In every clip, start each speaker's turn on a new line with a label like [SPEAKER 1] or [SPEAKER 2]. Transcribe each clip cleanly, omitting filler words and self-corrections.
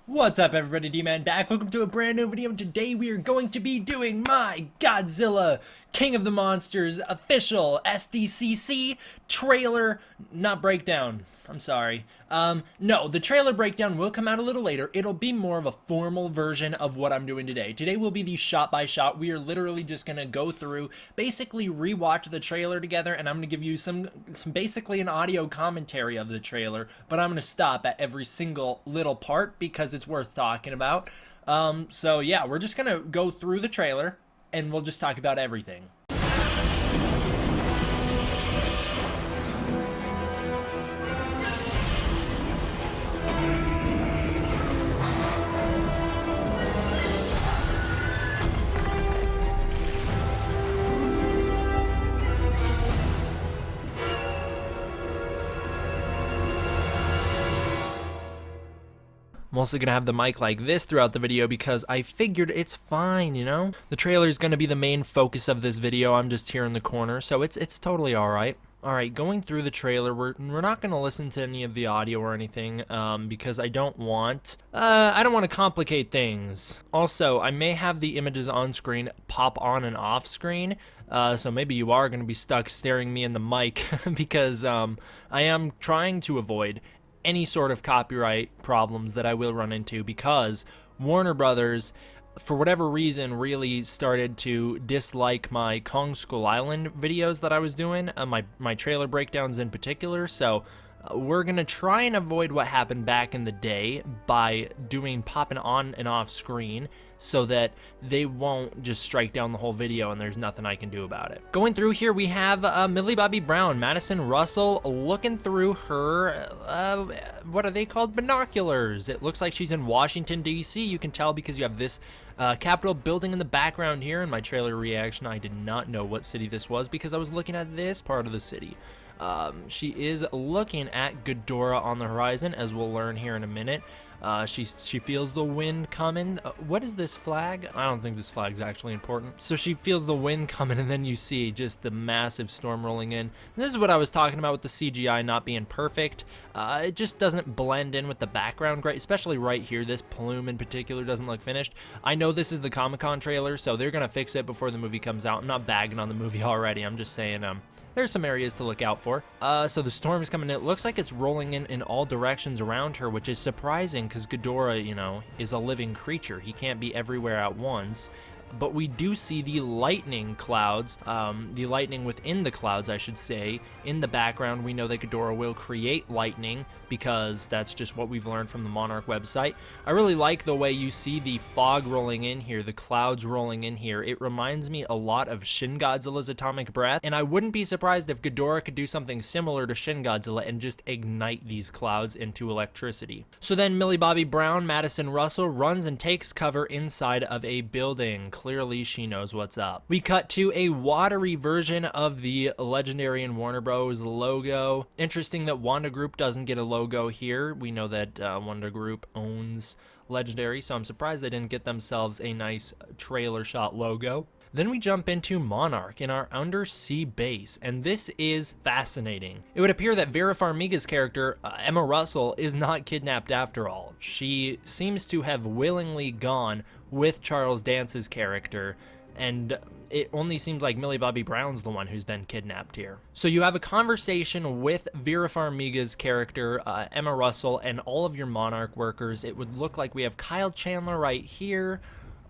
[SPEAKER 1] What's up everybody, D-Man back. Welcome to a brand new video, and today we are going to be doing my Godzilla King of the Monsters official SDCC trailer, not breakdown. I'm sorry. No, the trailer breakdown will come out a little later. It'll be more of a formal version of what I'm doing today. Today will be the shot by shot. We are literally just gonna go through, basically rewatch the trailer together, and I'm gonna give you some basically an audio commentary of the trailer, but I'm gonna stop at every single little part because it's worth talking about. So yeah, we're just gonna go through the trailer and we'll just talk about everything. I'm also going to have the mic like this throughout the video because I figured it's fine, you know? The trailer is going to be the main focus of this video. I'm just here in the corner, so it's totally alright. Alright, going through the trailer, we're not going to listen to any of the audio or anything because I don't want to complicate things. Also, I may have the images on screen pop on and off screen, so maybe you are going to be stuck staring me in the mic because I am trying to avoid any sort of copyright problems that I will run into because Warner Brothers, for whatever reason, really started to dislike my Kong Skull Island videos that I was doing, my trailer breakdowns in particular, so we're gonna try and avoid what happened back in the day by doing popping on and off screen so that they won't just strike down the whole video and there's nothing I can do about it. Going through here, we have Millie Bobby Brown, Madison Russell, looking through her, what are they called? Binoculars. It looks like she's in Washington, D.C. You can tell because you have this Capitol building in the background here. In my trailer reaction, I did not know what city this was because I was looking at this part of the city. She is looking at Ghidorah on the horizon, as we'll learn here in a minute. She feels the wind coming. What is this flag? I don't think this flag's actually important. So she feels the wind coming, and then you see just the massive storm rolling in. This is what I was talking about with the CGI not being perfect. It just doesn't blend in with the background great, especially right here. This plume in particular doesn't look finished. I know this is the Comic-Con trailer, so they're gonna fix it before the movie comes out. I'm not bagging on the movie already. I'm just saying there's some areas to look out for. So the storm is coming in. It looks like it's rolling in all directions around her, which is surprising because Ghidorah, you know, is a living creature. He can't be everywhere at once. But we do see the lightning clouds, the lightning within the clouds, I should say. In the background, we know that Ghidorah will create lightning because that's just what we've learned from the Monarch website. I really like the way you see the fog rolling in here, the clouds rolling in here. It reminds me a lot of Shin Godzilla's atomic breath, and I wouldn't be surprised if Ghidorah could do something similar to Shin Godzilla and just ignite these clouds into electricity. So then Millie Bobby Brown, Madison Russell, runs and takes cover inside of a building. Clearly she knows what's up. We cut to a watery version of the Legendary and Warner Bros. Logo. Interesting that Wanda Group doesn't get a logo here. We know that Wanda Group owns Legendary, so I'm surprised they didn't get themselves a nice trailer shot logo. Then we jump into Monarch in our undersea base, and this is fascinating. It would appear that Vera Farmiga's character, Emma Russell, is not kidnapped after all. She seems to have willingly gone with Charles Dance's character, and it only seems like Millie Bobby Brown's the one who's been kidnapped here. So you have a conversation with Vera Farmiga's character, Emma Russell, and all of your Monarch workers. It would look like we have Kyle Chandler right here.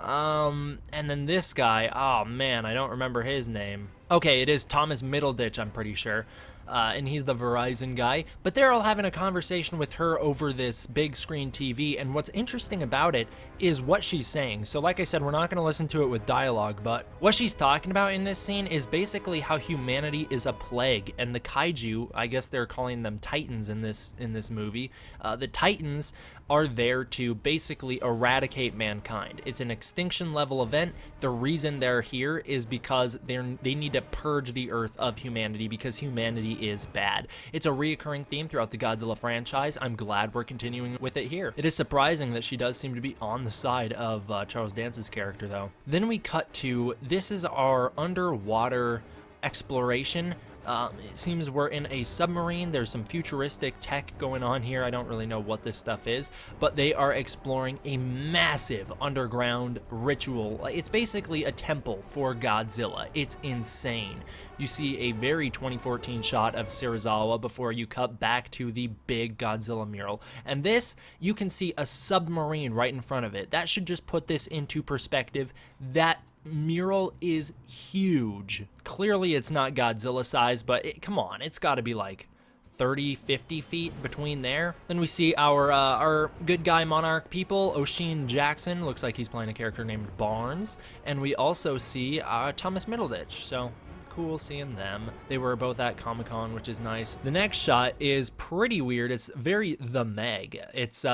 [SPEAKER 1] And then this guy, oh man, I don't remember his name. Okay, it is Thomas Middleditch, I'm pretty sure. And he's the Verizon guy, but they're all having a conversation with her over this big screen TV, and what's interesting about it is what she's saying. So like I said, we're not going to listen to it with dialogue, but what she's talking about in this scene is basically how humanity is a plague, and the Kaiju, I guess they're calling them Titans in this movie, the Titans are there to basically eradicate mankind. It's an extinction level event. The reason they're here is because they need to purge the earth of humanity because humanity is bad. It's a reoccurring theme throughout the Godzilla franchise. I'm glad we're continuing with it here. It is surprising that she does seem to be on the side of Charles Dance's character though. Then we cut to, this is our underwater exploration It seems we're in a submarine. There's some futuristic tech going on here. I don't really know what this stuff is, but they are exploring a massive underground ritual. It's basically a temple for Godzilla. It's insane. You see a very 2014 shot of Serizawa before you cut back to the big Godzilla mural. And this, you can see a submarine right in front of it. That should just put this into perspective. That mural is huge. Clearly it's not Godzilla size, but come on, it's got to be like 30, 50 feet between there. Then we see our good guy Monarch people, O'Sheen Jackson, looks like he's playing a character named Barnes, and we also see Thomas Middleditch, so cool seeing them. They were both at Comic-Con, which is nice. The next shot is pretty weird. It's very The Meg. It's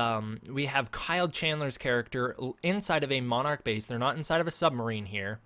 [SPEAKER 1] we have Kyle Chandler's character inside of a Monarch base. They're not inside of a submarine here.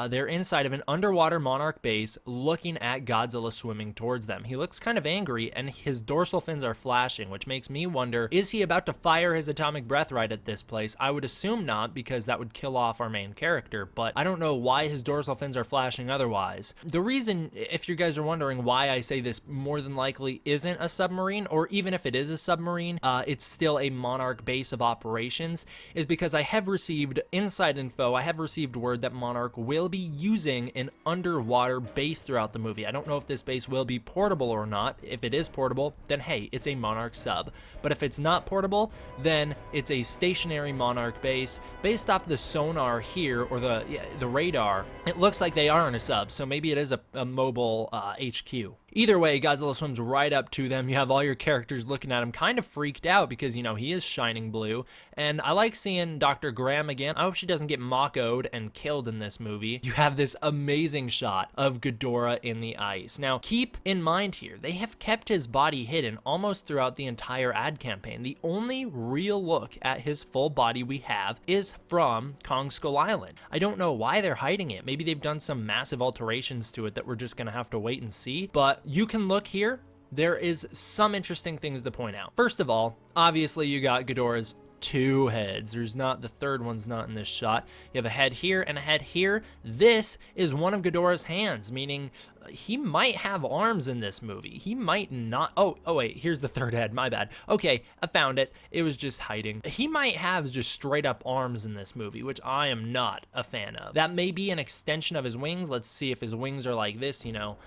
[SPEAKER 1] They're inside of an underwater Monarch base looking at Godzilla swimming towards them. He looks kind of angry and his dorsal fins are flashing, which makes me wonder, is he about to fire his atomic breath right at this place? I would assume not, because that would kill off our main character, but I don't know why his dorsal fins are flashing otherwise. The reason, if you guys are wondering why I say this more than likely isn't a submarine, or even if it is a submarine, it's still a Monarch base of operations, is because I have received inside info. I have received word that Monarch will be using an underwater base throughout the movie. I don't know if this base will be portable or not. If it is portable, then hey, it's a Monarch sub. But if it's not portable, then it's a stationary Monarch base. Based off the sonar here, or the radar, it looks like they are in a sub, so maybe it is a mobile HQ. Either way, Godzilla swims right up to them. You have all your characters looking at him kind of freaked out because, you know, he is shining blue. And I like seeing Dr. Graham again. I hope she doesn't get Mako'd and killed in this movie. You have this amazing shot of Ghidorah in the ice. Now, keep in mind here, they have kept his body hidden almost throughout the entire ad campaign. The only real look at his full body we have is from Kong Skull Island. I don't know why they're hiding it. Maybe they've done some massive alterations to it that we're just gonna have to wait and see. But you can look here. There is some interesting things to point out. First of all, obviously you got Ghidorah's two heads. There's not, the third one's not in this shot. You have a head here and a head here. This is one of Ghidorah's hands, meaning he might have arms in this movie. He might not. Oh wait, here's the third head, my bad. Okay, I found it. It was just hiding. He might have just straight up arms in this movie, which I am not a fan of. That may be an extension of his wings. Let's see if his wings are like this, you know.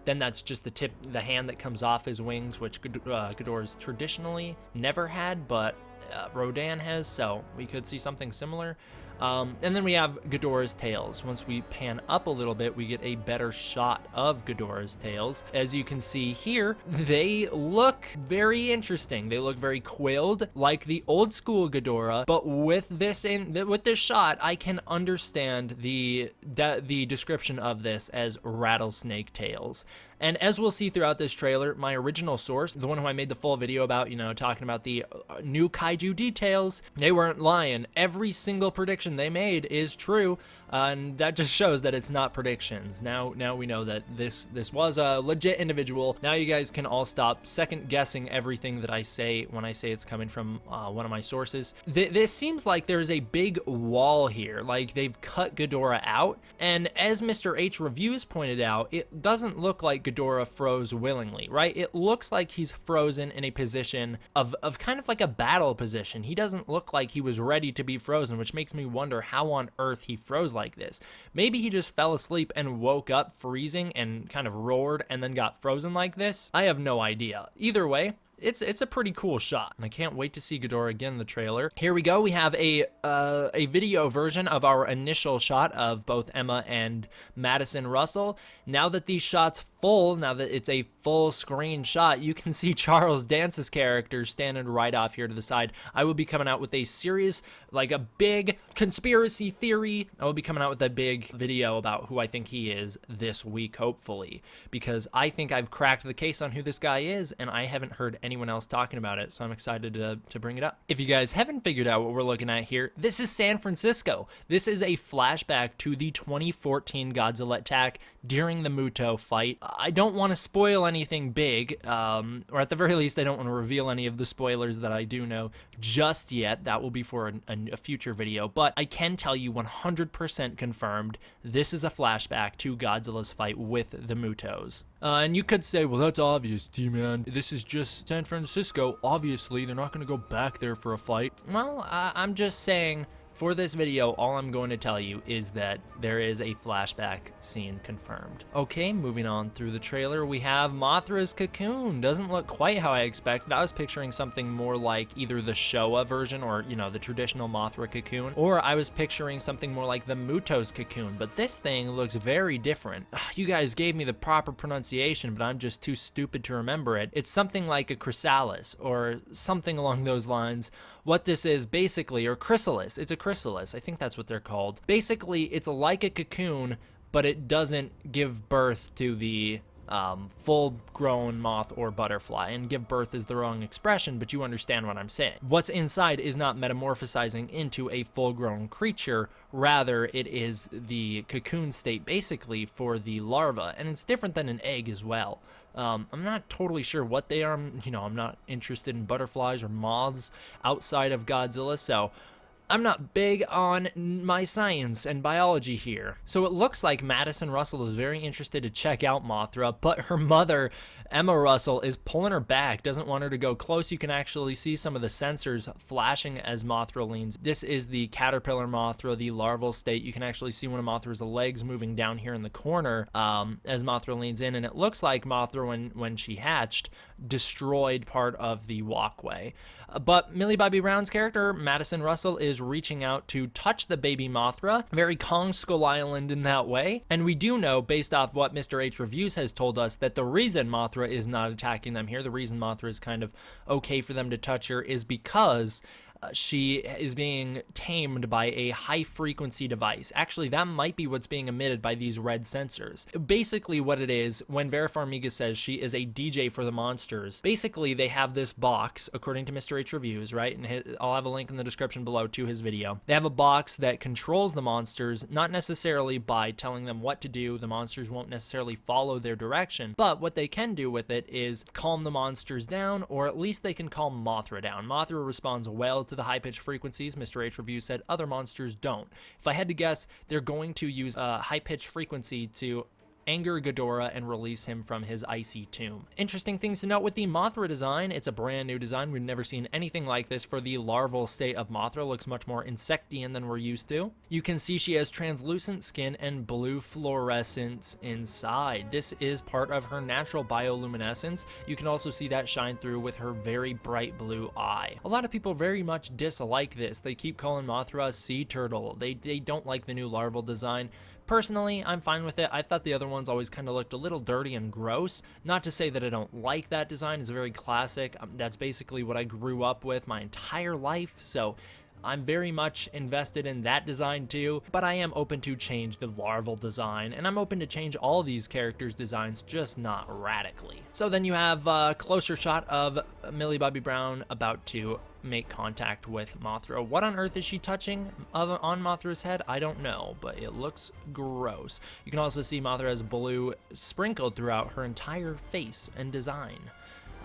[SPEAKER 1] Then that's just the tip, the hand that comes off his wings, which Ghidorah's traditionally never had, but Rodin has, so we could see something similar. And then we have Ghidorah's tails. Once we pan up a little bit, we get a better shot of Ghidorah's tails. As you can see here, they look very interesting. They look very quilled, like the old school Ghidorah, but with this shot, I can understand the description of this as rattlesnake tails. And as we'll see throughout this trailer, my original source, the one who I made the full video about, you know, talking about the new kaiju details, they weren't lying. Every single prediction they made is true, and that just shows that it's not predictions. Now we know that this was a legit individual. Now you guys can all stop second guessing everything that I say when I say it's coming from one of my sources. This seems like there's a big wall here, like they've cut Ghidorah out, and as Mr. H Reviews pointed out, it doesn't look like Ghidorah froze willingly, right? It looks like he's frozen in a position of kind of like a battle position. He doesn't look like he was ready to be frozen, which makes me wonder how on earth he froze like this. Maybe he just fell asleep and woke up freezing and kind of roared and then got frozen like this. I have no idea. Either way, it's a pretty cool shot, and I can't wait to see Ghidorah again in the trailer. Here we go. We have a video version of our initial shot of both Emma and Madison Russell. Now that these shots full, now that it's a full screen shot, you can see Charles Dance's character standing right off here to the side. I will be coming out with a series, like a big conspiracy theory. I will be coming out with a big video about who I think he is this week, hopefully, because I think I've cracked the case on who this guy is, and I haven't heard anyone else talking about it, so I'm excited to bring it up. If you guys haven't figured out what we're looking at here, this is San Francisco. This is a flashback to the 2014 Godzilla attack during the Muto fight. I don't want to spoil anything big, or at the very least, I don't want to reveal any of the spoilers that I do know just yet. That will be for a future video, but I can tell you 100% confirmed this is a flashback to Godzilla's fight with the Mutos. And you could say, well, that's obvious, T-Man. This is just San Francisco. Obviously, they're not going to go back there for a fight. Well, I'm just saying, for this video, all I'm going to tell you is that there is a flashback scene confirmed. Okay, moving on through the trailer, we have Mothra's Cocoon. Doesn't look quite how I expected. I was picturing something more like either the Showa version or, you know, the traditional Mothra Cocoon, or I was picturing something more like the Mutos Cocoon, but this thing looks very different. You guys gave me the proper pronunciation, but I'm just too stupid to remember it. It's something like a chrysalis or something along those lines. What this is basically, or chrysalis, it's a chrysalis, I think that's what they're called. Basically, it's like a cocoon, but it doesn't give birth to the full-grown moth or butterfly, and give birth is the wrong expression, but you understand what I'm saying. What's inside is not metamorphosizing into a full-grown creature, rather it is the cocoon state basically for the larva, and it's different than an egg as well. I'm not totally sure what they are, you know, I'm not interested in butterflies or moths outside of Godzilla, so I'm not big on my science and biology here. So it looks like Madison Russell is very interested to check out Mothra, but her mother, Emma Russell, is pulling her back, doesn't want her to go close. You can actually see some of the sensors flashing as Mothra leans. This is the caterpillar Mothra, the larval state. You can actually see one of Mothra's legs moving down here in the corner as Mothra leans in, and it looks like Mothra, when she hatched, destroyed part of the walkway. But Millie Bobby Brown's character, Madison Russell, is reaching out to touch the baby Mothra, very Kong Skull Island in that way. And we do know, based off what Mr. H Reviews has told us, that the reason Mothra is not attacking them here, the reason Mothra is kind of okay for them to touch her, is because she is being tamed by a high-frequency device. Actually, that might be what's being emitted by these red sensors. Basically, what it is, when Vera Farmiga says she is a DJ for the monsters, basically, they have this box, according to Mr. H Reviews, right? And I'll have a link in the description below to his video. They have a box that controls the monsters, not necessarily by telling them what to do. The monsters won't necessarily follow their direction, but what they can do with it is calm the monsters down, or at least they can calm Mothra down. Mothra responds well to the high-pitched frequencies. Mr. H Review said other monsters don't. If I had to guess, they're going to use a high-pitched frequency to anger Ghidorah and release him from his icy tomb. Interesting things to note with the Mothra design. It's a brand new design. We've never seen anything like this for the larval state of Mothra. Looks much more insectian than we're used to. You can see she has translucent skin and blue fluorescence inside. This is part of her natural bioluminescence. You can also see that shine through with her very bright blue eye. A lot of people very much dislike this. They keep calling Mothra a sea turtle. They don't like the new larval design. Personally, I'm fine with it. I thought the other ones always kind of looked a little dirty and gross. Not to say that I don't like that design. It's very classic. That's basically what I grew up with my entire life, so I'm very much invested in that design too, but I am open to change the larval design, and I'm open to change all these characters' designs, just not radically. So then you have a closer shot of Millie Bobby Brown about to make contact with Mothra. What on earth is she touching on Mothra's head? I don't know, but it looks gross. You can also see Mothra has blue sprinkled throughout her entire face and design.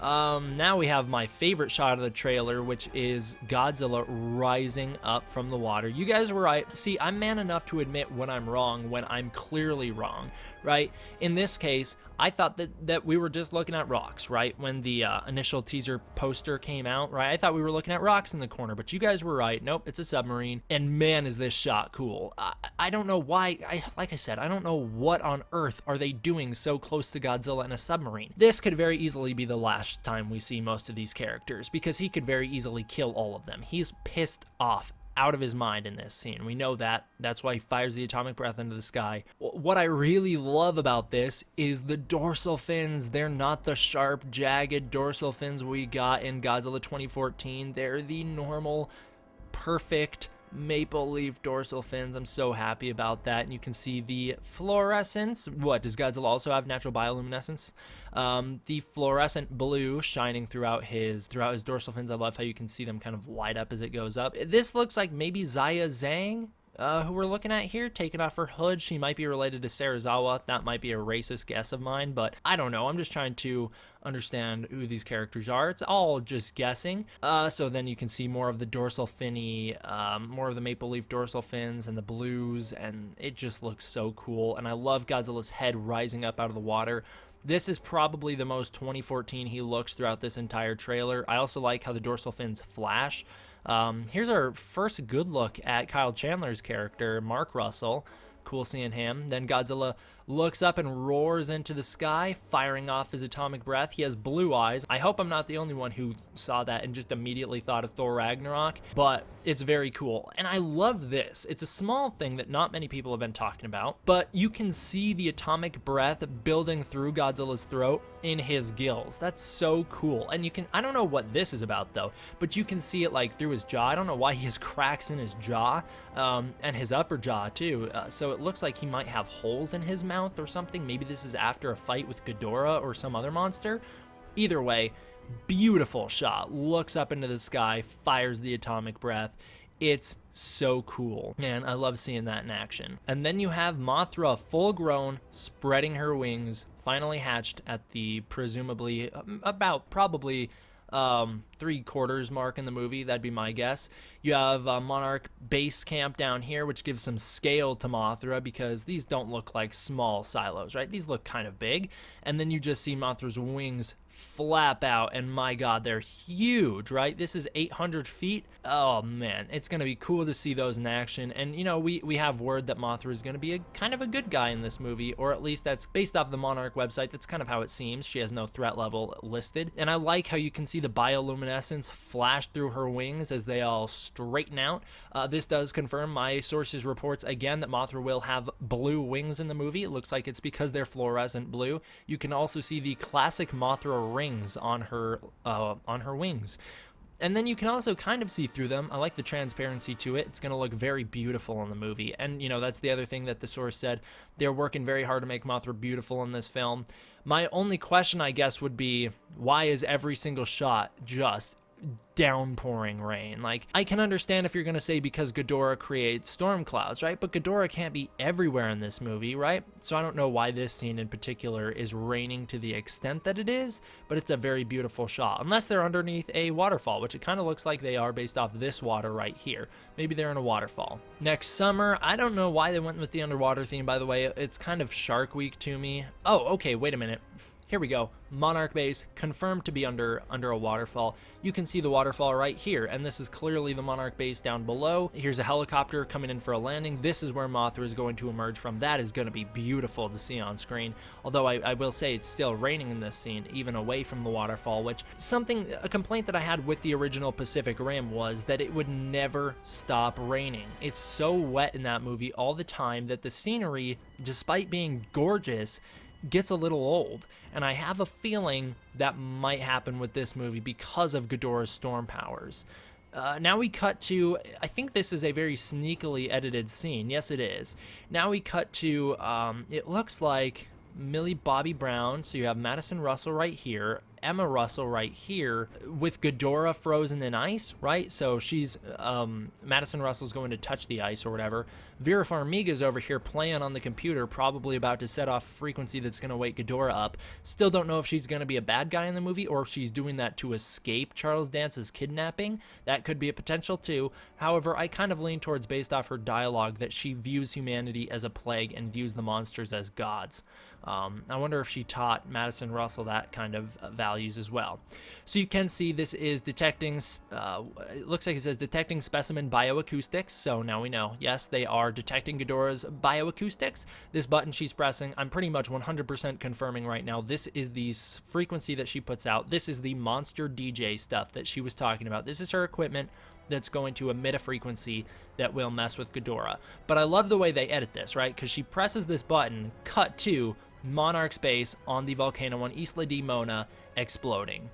[SPEAKER 1] Now we have my favorite shot of the trailer, which is Godzilla rising up from the water. You guys were right. See, I'm man enough to admit when I'm wrong, when I'm clearly wrong, right? In this case, I thought that we were just looking at rocks, right? When the initial teaser poster came out, right? I thought we were looking at rocks in the corner, but you guys were right. Nope, it's a submarine. And man, is this shot cool. I don't know why, like I said, I don't know what on earth are they doing so close to Godzilla in a submarine. This could very easily be the last time we see most of these characters, because he could very easily kill all of them. He's pissed off out of his mind in this scene. We know that. That's why he fires the atomic breath into the sky. What I really love about this is the dorsal fins. They're not the sharp, jagged dorsal fins we got in Godzilla 2014. They're the normal, perfect maple leaf dorsal fins. I'm so happy about that. And you can see the fluorescence. What, does Godzilla also have natural bioluminescence? The fluorescent blue shining throughout his dorsal fins. I love how you can see them kind of light up as it goes up. This looks like maybe Zaya Zhang, who we're looking at here, taking off her hood. She might be related to Serizawa. That might be a racist guess of mine, but I don't know. I'm just trying to understand who these characters are. It's all just guessing. So then you can see more of the dorsal finny, more of the maple leaf dorsal fins and the blues, and it just looks so cool. And I love Godzilla's head rising up out of the water. This is probably the most 2014 he looks throughout this entire trailer. I also like how the dorsal fins flash. Here's our first good look at Kyle Chandler's character, Mark Russell. Cool seeing him. Then Godzilla looks up and roars into the sky, firing off his atomic breath. He has blue eyes. I hope I'm not the only one who saw that and just immediately thought of Thor Ragnarok, but it's very cool. And I love this. It's a small thing that not many people have been talking about, but you can see the atomic breath building through Godzilla's throat in his gills. That's so cool. And you can, I don't know what this is about though, but you can see it like through his jaw. I don't know why he has cracks in his jaw, and his upper jaw too. So it looks like he might have holes in his mouth or something. Maybe this is after a fight with Ghidorah or some other monster. Either way, beautiful shot. Looks up into the sky, fires the atomic breath. It's so cool, and I love seeing that in action. And then you have Mothra, full grown, spreading her wings, finally hatched at the presumably about probably 3/4 mark in the movie. That'd be my guess. You have Monarch Base camp down here, which gives some scale to Mothra because these don't look like small silos, right? These look kind of big. And then you just see Mothra's wings flap out, and my god, they're huge, right? This is 800 feet. Oh man, it's gonna be cool to see those in action. And you know, we have word that Mothra is gonna be a kind of a good guy in this movie, or at least that's based off the Monarch website. That's kind of how it seems. She has no threat level listed, and I like how you can see the bioluminescence flash through her wings as they all straighten out. This does confirm my sources reports again that Mothra will have blue wings in the movie. It looks like it's because they're fluorescent blue. You can also see the classic Mothra rings on her wings. And then you can also kind of see through them. I like the transparency to it. It's going to look very beautiful in the movie. And, you know, that's the other thing that the source said. They're working very hard to make Mothra beautiful in this film. My only question, I guess, would be, why is every single shot just downpouring rain? Like, I can understand if you're gonna say because Ghidorah creates storm clouds, right? But Ghidorah can't be everywhere in this movie, right? So I don't know why this scene in particular is raining to the extent that it is, but it's a very beautiful shot. Unless they're underneath a waterfall, which it kind of looks like they are based off this water right here. Maybe they're in a waterfall. Next summer, I don't know why they went with the underwater theme, by the way. It's kind of Shark Week to me. Oh, okay, wait a minute. Here we go. Monarch Base confirmed to be under a waterfall. You can see the waterfall right here, and this is clearly the Monarch Base down below. Here's a helicopter coming in for a landing. This is where Mothra is going to emerge from. That is going to be beautiful to see on screen. Although I will say it's still raining in this scene, even away from the waterfall, which a complaint that I had with the original Pacific Rim was that it would never stop raining. It's so wet in that movie all the time that the scenery, despite being gorgeous, gets a little old, and I have a feeling that might happen with this movie because of Ghidorah's storm powers. Now we cut to, I think this is a very sneakily edited scene. Yes, it is. Now we cut to, it looks like Millie Bobby Brown, so you have Madison Russell right here, Emma Russell right here, with Ghidorah frozen in ice, right? So she's, Madison Russell's going to touch the ice or whatever. Vera Farmiga's over here playing on the computer, probably about to set off a frequency that's going to wake Ghidorah up. Still don't know if she's going to be a bad guy in the movie or if she's doing that to escape Charles Dance's kidnapping. That could be a potential too. However, I kind of lean towards, based off her dialogue, that she views humanity as a plague and views the monsters as gods. I wonder if she taught Madison Russell that kind of values as well. So you can see this is detecting, it looks like it says detecting specimen bioacoustics. So now we know, yes, they are detecting Ghidorah's bioacoustics. This button she's pressing, I'm pretty much 100% confirming right now, this is the frequency that she puts out. This is the monster DJ stuff that she was talking about. This is her equipment that's going to emit a frequency that will mess with Ghidorah. But I love the way they edit this, right? Because she presses this button, cut to Monarch Base on the volcano on Isla de Mona exploding.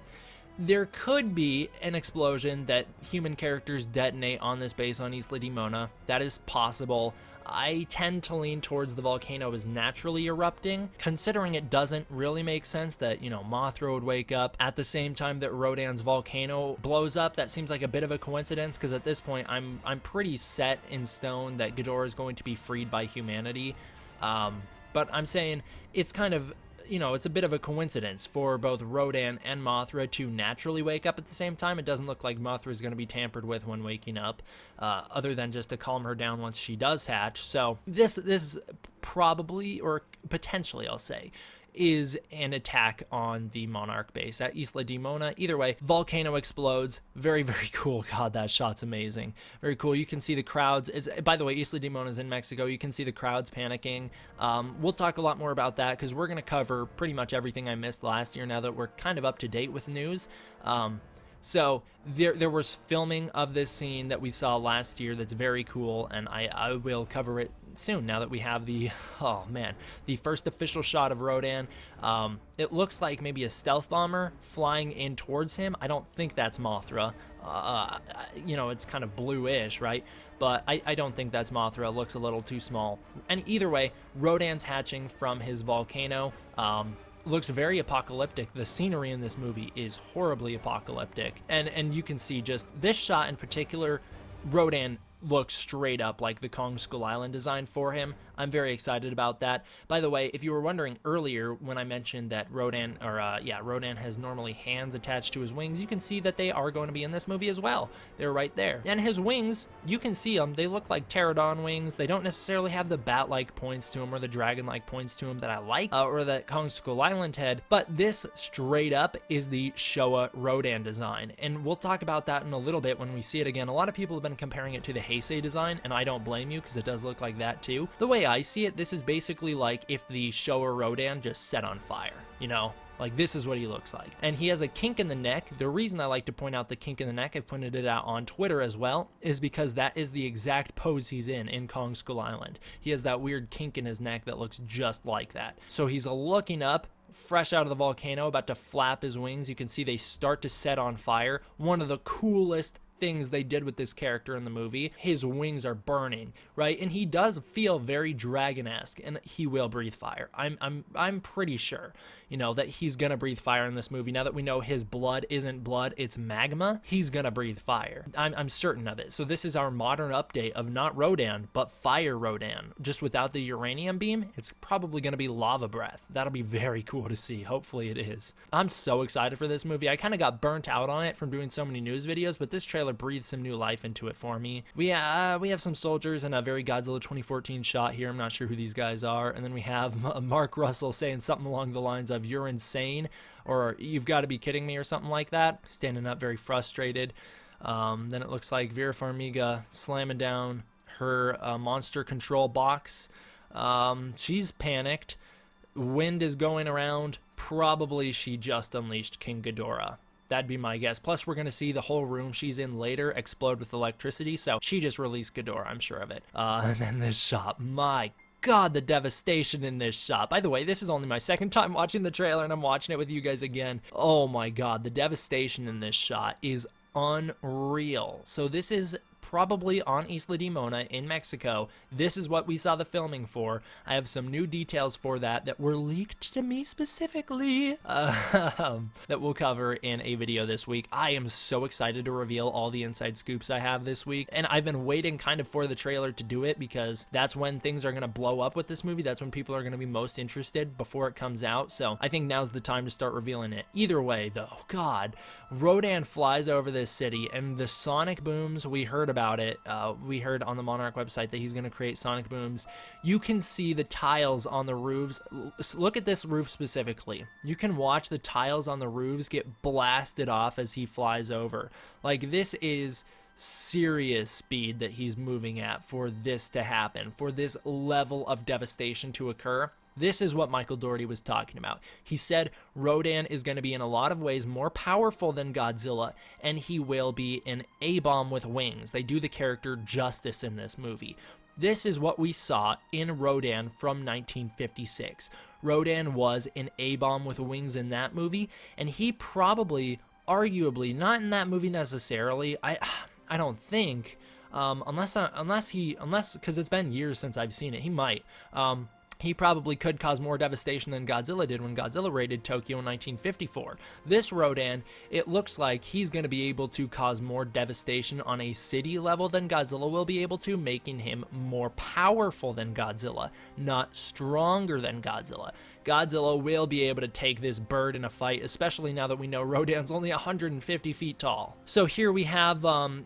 [SPEAKER 1] There could be an explosion that human characters detonate on this base on Isla Dimona. That is possible. I tend to lean towards the volcano is naturally erupting, considering it doesn't really make sense that, you know, Mothra would wake up at the same time that Rodin's volcano blows up. That seems like a bit of a coincidence, because at this point I'm pretty set in stone that Ghidorah is going to be freed by humanity. But I'm saying it's kind of, you know, it's a bit of a coincidence for both Rodin and Mothra to naturally wake up at the same time. It doesn't look like Mothra is going to be tampered with when waking up, other than just to calm her down once she does hatch. So this probably, or potentially, I'll say, is an attack on the Monarch base at Isla Dimona. Either way, volcano explodes. Very, very cool. God, that shot's amazing. Very cool. You can see the crowds. By the way, Isla Dimona is in Mexico. You can see the crowds panicking. We'll talk a lot more about that, because we're going to cover pretty much everything I missed last year now that we're kind of up to date with news. So there was filming of this scene that we saw last year that's very cool, and I will cover it soon now that we have the, oh man, the first official shot of Rodin. It looks like maybe a stealth bomber flying in towards him. I don't think that's Mothra. You know, it's kind of bluish, right? But I don't think that's Mothra. It looks a little too small. And either way, Rodin's hatching from his volcano. Looks very apocalyptic. The scenery in this movie is horribly apocalyptic, and you can see just this shot in particular, Rodin looks straight up like the Kong Skull Island design for him. I'm very excited about that. By the way, if you were wondering earlier when I mentioned that Rodin has normally hands attached to his wings, you can see that they are going to be in this movie as well. They're right there. And his wings, you can see them. They look like pterodon wings. They don't necessarily have the bat-like points to them or the dragon-like points to them that I like, or that Kong Skull Island head, but this straight up is the Showa Rodin design. And we'll talk about that in a little bit when we see it again. A lot of people have been comparing it to the Heisei design, and I don't blame you, because it does look like that too. The way I see it, this is basically like if the Showa Rodin just set on fire, you know? Like, this is what he looks like. And he has a kink in the neck. The reason I like to point out the kink in the neck, I've pointed it out on Twitter as well, is because that is the exact pose he's in Kong Skull Island. He has that weird kink in his neck that looks just like that. So he's looking up, fresh out of the volcano, about to flap his wings. You can see they start to set on fire. One of the coolest things they did with this character in the movie. His wings are burning, right? And he does feel very dragon-esque, and he will breathe fire. I'm pretty sure, you know, that he's gonna breathe fire in this movie. Now that we know his blood isn't blood, it's magma, he's gonna breathe fire. I'm certain of it. So this is our modern update of not Rodin, but Fire Rodin. Just without the uranium beam, it's probably gonna be lava breath. That'll be very cool to see. Hopefully it is. I'm so excited for this movie. I kind of got burnt out on it from doing so many news videos, but this trailer breathed some new life into it for me. We have some soldiers in a very Godzilla 2014 shot here. I'm not sure who these guys are. And then we have Mark Russell saying something along the lines of, "You're insane," or "You've got to be kidding me," or something like that. Standing up very frustrated. Then it looks like Vera Farmiga slamming down her monster control box. She's panicked. Wind is going around. Probably she just unleashed King Ghidorah. That'd be my guess. Plus, we're going to see the whole room she's in later explode with electricity, so she just released Ghidorah, I'm sure of it. And then this shot, my God, the devastation in this shot. By the way, this is only my second time watching the trailer, and I'm watching it with you guys again. Oh my God, the devastation in this shot is unreal. So this is probably on Isla Dimona in Mexico. This is what we saw the filming for. I have some new details for that were leaked to me specifically that we'll cover in a video this week. I am so excited to reveal all the inside scoops I have this week, and I've been waiting kind of for the trailer to do it, because that's when things are going to blow up with this movie. That's when people are going to be most interested before it comes out, so I think now's the time to start revealing it. Either way though, God, Rodin flies over this city, and the sonic booms, we heard about it. We heard on the Monarch website that he's going to create sonic booms. You can see the tiles on the roofs. Look at this roof specifically. You can watch the tiles on the roofs get blasted off as he flies over. Like, this is serious speed that he's moving at for this to happen, for this level of devastation to occur. This is what Michael Dougherty was talking about. He said Rodin is going to be in a lot of ways more powerful than Godzilla, and he will be an A-bomb with wings. They do the character justice in this movie. This is what we saw in Rodin from 1956. Rodin was an A-bomb with wings in that movie, and he probably arguably, not in that movie necessarily. I don't think, unless because it's been years since I've seen it. He might. He probably could cause more devastation than Godzilla did when Godzilla raided Tokyo in 1954. This Rodin, it looks like he's going to be able to cause more devastation on a city level than Godzilla will be able to, making him more powerful than Godzilla, not stronger than Godzilla. Godzilla will be able to take this bird in a fight, especially now that we know Rodin's only 150 feet tall. So here we have, I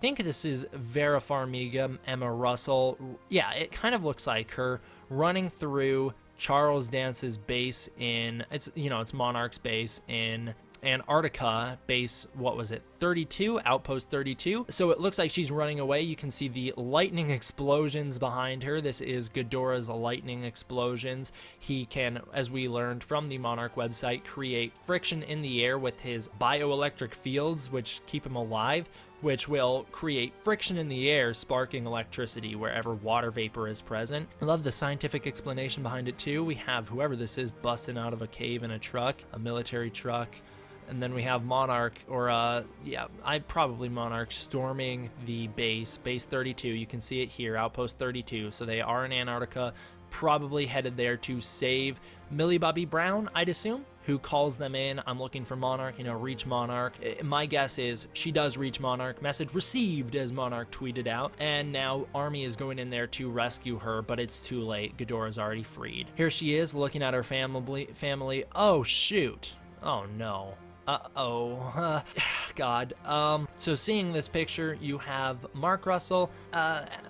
[SPEAKER 1] think this is Vera Farmiga, Emma Russell. Yeah, it kind of looks like her running through Charles Dance's base in, it's Monarch's base in Antarctica, base, what was it, 32, outpost 32. So it looks like she's running away. You can see the lightning explosions behind her. This is Ghidorah's lightning explosions. He can, as we learned from the Monarch website, create friction in the air with his bioelectric fields, which keep him alive, which will create friction in the air, sparking electricity wherever water vapor is present. I love the scientific explanation behind it too. We have whoever this is busting out of a cave in a truck, a military truck. And then we have Monarch, or probably Monarch, storming the base 32. You can see it here, outpost 32. So they are in Antarctica, probably headed there to save Millie Bobby Brown, I'd assume, who calls them in. I'm looking for Monarch, reach Monarch. My guess is she does reach Monarch. Message received, as Monarch tweeted out. And now Army is going in there to rescue her, but it's too late. Ghidorah's already freed. Here she is looking at her family. Oh, shoot. Oh, no. Uh-oh. God. So seeing this picture, you have Mark Russell,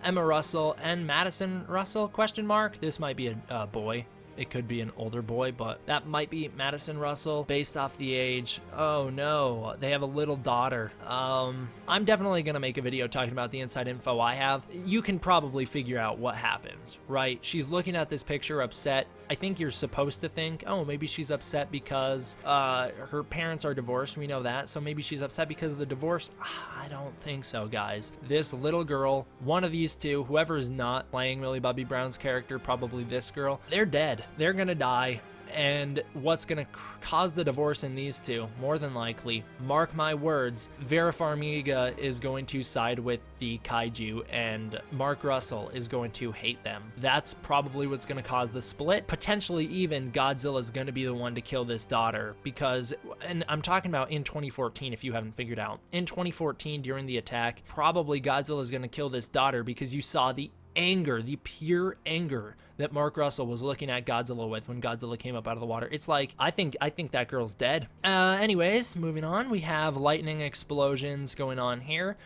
[SPEAKER 1] Emma Russell, and Madison Russell, question mark. This might be a boy. It could be an older boy, but that might be Madison Russell based off the age. Oh no, they have a little daughter. I'm definitely gonna make a video talking about the inside info I have. You can probably figure out what happens, right? She's looking at this picture upset. I think you're supposed to think, oh, maybe she's upset because her parents are divorced. We know that, so maybe she's upset because of the divorce. I don't think so, guys. This little girl, one of these two, whoever is not playing Millie Bobby Brown's character, probably this girl, they're dead. They're gonna die. And what's gonna cause the divorce in these two? More than likely, mark my words, Vera Farmiga is going to side with the Kaiju and Mark Russell is going to hate them. That's probably what's gonna cause the split. Potentially even Godzilla's gonna be the one to kill this daughter because, and I'm talking about in 2014 if you haven't figured out. In 2014 during the attack, probably Godzilla's gonna kill this daughter because you saw the anger, the pure anger that Mark Russell was looking at Godzilla with when Godzilla came up out of the water. It's like, I think that girl's dead. Anyways, moving on, we have lightning explosions going on here.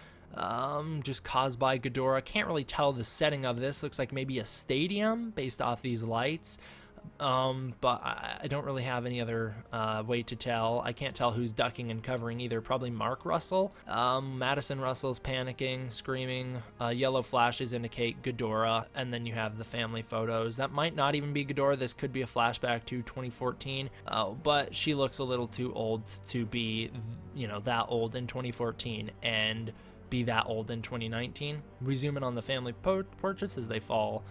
[SPEAKER 1] Just caused by Ghidorah. Can't really tell the setting of this. Looks like maybe a stadium based off these lights. But I don't really have any other way to tell. I can't tell who's ducking and covering either. Probably Mark Russell. Madison Russell's panicking, screaming. Yellow flashes indicate Ghidorah, and then you have the family photos. That might not even be Ghidorah. This could be a flashback to 2014. But she looks a little too old to be, that old in 2014 and be that old in 2019. We zoom in on the family portraits as they fall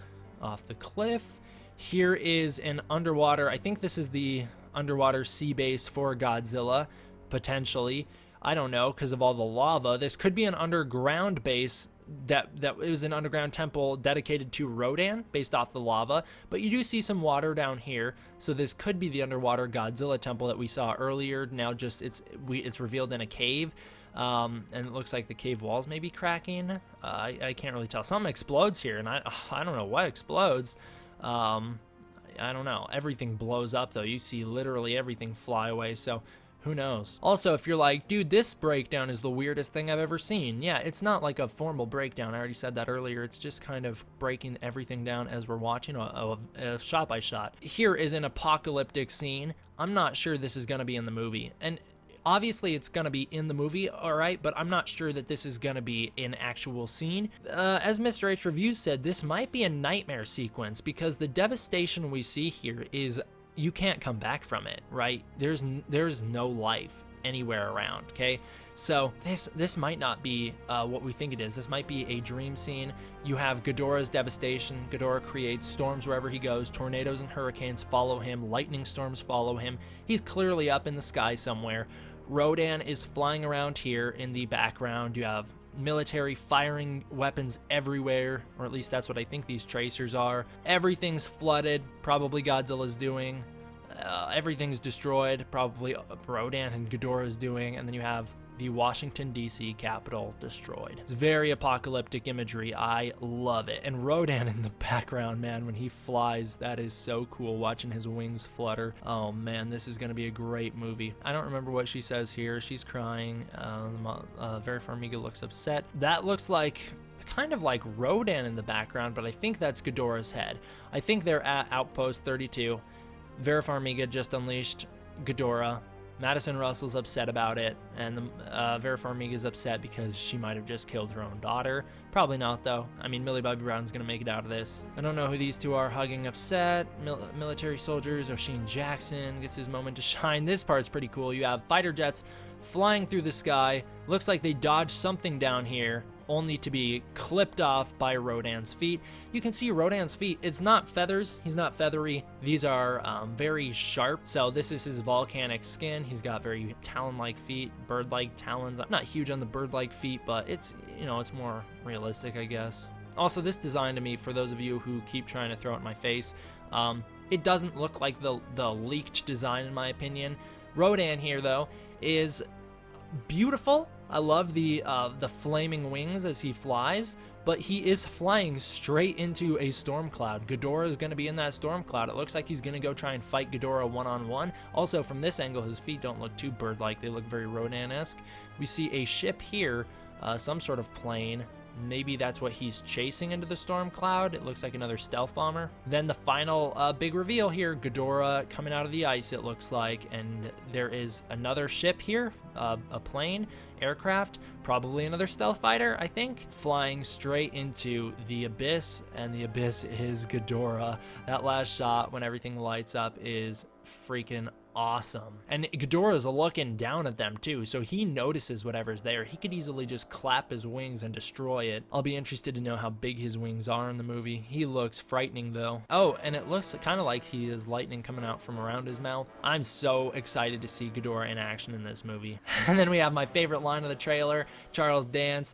[SPEAKER 1] off the cliff. Here is an underwater, I think this is the underwater sea base for Godzilla, potentially. I don't know, because of all the lava. This could be an underground base that is an underground temple dedicated to Rodin, based off the lava. But you do see some water down here, so this could be the underwater Godzilla temple that we saw earlier. Now just it's revealed in a cave. And it looks like the cave walls may be cracking. I can't really tell. Something explodes here, and I don't know what explodes. I don't know. Everything blows up though. You see literally everything fly away, so who knows? Also, if you're like, dude, this breakdown is the weirdest thing I've ever seen. Yeah, it's not like a formal breakdown. I already said that earlier. It's just kind of breaking everything down as we're watching a shot by shot. Here is an apocalyptic scene. I'm not sure this is gonna be in the movie. And obviously it's gonna be in the movie, all right, but I'm not sure that this is gonna be an actual scene. As Mr. H Reviews said, this might be a nightmare sequence because the devastation we see here is you can't come back from it, right? There's no life anywhere around, okay? So this might not be what we think it is. This might be a dream scene. You have Ghidorah's devastation. Ghidorah creates storms wherever he goes. Tornadoes and hurricanes follow him. Lightning storms follow him. He's clearly up in the sky somewhere. Rodan is flying around here in the background. You have military firing weapons everywhere, or at least that's what I think these tracers are. Everything's flooded, probably Godzilla's doing. Everything's destroyed, probably Rodan and Ghidorah is doing, and then you have the Washington, D.C. Capitol destroyed. It's very apocalyptic imagery. I love it. And Rodan in the background, man, when he flies, that is so cool, watching his wings flutter. Oh, man, this is going to be a great movie. I don't remember what she says here. She's crying. Vera Farmiga looks upset. That looks like kind of like Rodan in the background, but I think that's Ghidorah's head. I think they're at Outpost 32. Vera Farmiga just unleashed Ghidorah. Madison Russell's upset about it, and Vera Farmiga's upset because she might have just killed her own daughter. Probably not, though. I mean, Millie Bobby Brown's gonna make it out of this. I don't know who these two are hugging upset. Military soldiers. O'Sheen Jackson gets his moment to shine. This part's pretty cool. You have fighter jets flying through the sky. Looks like they dodged something down here, only to be clipped off by Rodan's feet. You can see Rodan's feet. It's not feathers. He's not feathery. These are very sharp. So this is his volcanic skin. He's got very talon-like feet, bird-like talons. I'm not huge on the bird-like feet, but it's, you know, it's more realistic, I guess. Also, this design to me, for those of you who keep trying to throw it in my face, it doesn't look like the leaked design, in my opinion. Rodan here, though, is beautiful. I love the flaming wings as he flies, but he is flying straight into a storm cloud. Ghidorah is going to be in that storm cloud. It looks like he's going to go try and fight Ghidorah one-on-one. Also, from this angle, his feet don't look too bird-like. They look very Rodan-esque. We see a ship here, some sort of plane. Maybe that's what he's chasing into the storm cloud. It looks like another stealth bomber. Then the final big reveal here, Ghidorah coming out of the ice, it looks like, and there is another ship here, a plane, aircraft, probably another stealth fighter, I think, flying straight into the abyss, and the abyss is Ghidorah. That last shot when everything lights up is freaking awesome. And Ghidorah is looking down at them too, so he notices whatever's there. He could easily just clap his wings and destroy it. I'll be interested to know how big his wings are in the movie. He looks frightening though. Oh, and it looks kind of like he has lightning coming out from around his mouth. I'm so excited to see Ghidorah in action in this movie. And then we have my favorite line of the trailer, Charles Dance.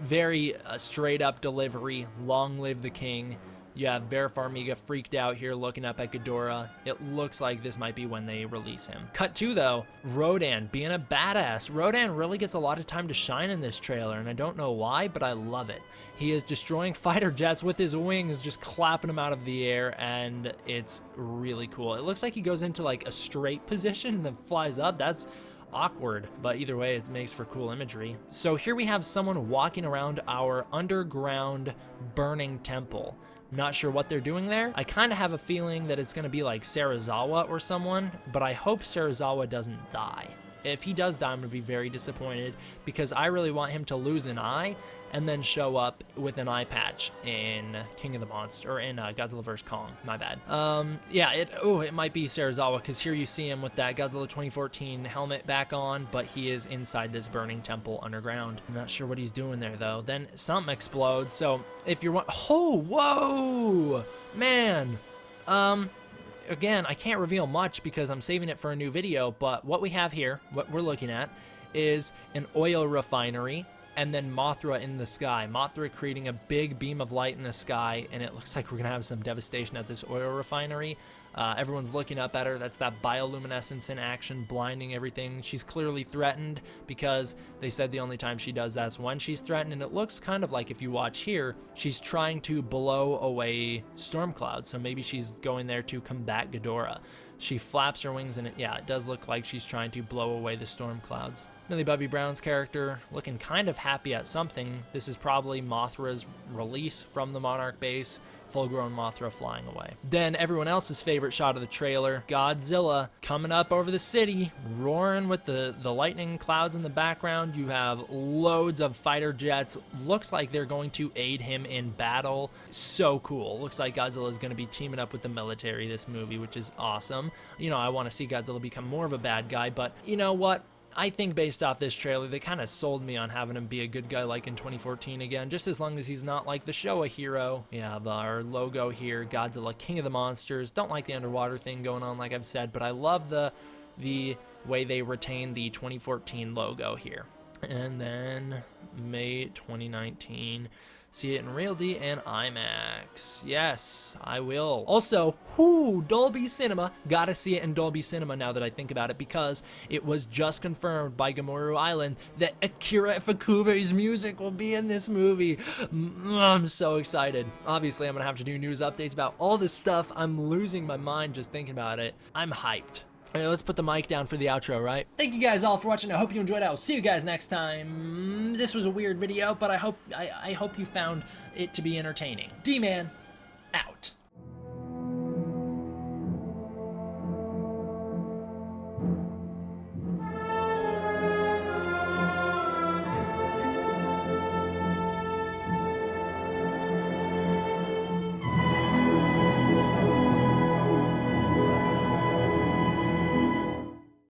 [SPEAKER 1] Very straight up delivery, long live the king. You have Vera Farmiga freaked out here looking up at Ghidorah. It looks like this might be when they release him. Cut 2 though, Rodan being a badass. Rodan really gets a lot of time to shine in this trailer, and I don't know why, but I love it. He is destroying fighter jets with his wings, just clapping them out of the air, and it's really cool. It looks like he goes into like a straight position and then flies up. That's awkward, but either way, it makes for cool imagery. So here we have someone walking around our underground burning temple. Not sure what they're doing there. I kind of have a feeling that it's going to be like Serizawa or someone, but I hope Serizawa doesn't die. If he does die, I'm going to be very disappointed because I really want him to lose an eye and then show up with an eye patch in King of the Monsters, or in Godzilla vs. Kong, my bad. Yeah, it might be Serizawa, because here you see him with that Godzilla 2014 helmet back on, but he is inside this burning temple underground. I'm not sure what he's doing there, though. Then something explodes, so if you're... Oh, whoa! Man! Again, I can't reveal much because I'm saving it for a new video, but what we have here, what we're looking at, is an oil refinery, and then Mothra in the sky. Mothra creating a big beam of light in the sky, and it looks like we're gonna have some devastation at this oil refinery. Everyone's looking up at her. That's that bioluminescence in action, blinding everything. She's clearly threatened because they said the only time she does that's when she's threatened, and it looks kind of like, if you watch here, she's trying to blow away storm clouds, so maybe she's going there to combat Ghidorah. She flaps her wings, and it does look like she's trying to blow away the storm clouds. Millie Bobby Brown's character looking kind of happy at something. This is probably Mothra's release from the Monarch Base. Full-grown Mothra flying away. Then everyone else's favorite shot of the trailer, Godzilla coming up over the city, roaring with the lightning clouds in the background. You have loads of fighter jets. Looks like they're going to aid him in battle. So cool. Looks like Godzilla is going to be teaming up with the military this movie, which is awesome. You know, I want to see Godzilla become more of a bad guy, but you know what? I think based off this trailer, they kind of sold me on having him be a good guy like in 2014 again, just as long as he's not like the Showa hero. We have our logo here, Godzilla King of the Monsters. Don't like the underwater thing going on, like I've said, but I love the way they retain the 2014 logo here. And then May 2019, see it in Real D and IMAX. Yes, I will. Also, Dolby Cinema. Gotta see it in Dolby Cinema now that I think about it, because it was just confirmed by Gamorru Island that Akira Ifukube's music will be in this movie. I'm so excited. Obviously, I'm gonna have to do news updates about all this stuff. I'm losing my mind just thinking about it. I'm hyped. Alright, let's put the mic down for the outro, right? Thank you guys all for watching. I hope you enjoyed it. I'll see you guys next time. This was a weird video, but I hope you found it to be entertaining. D-Man.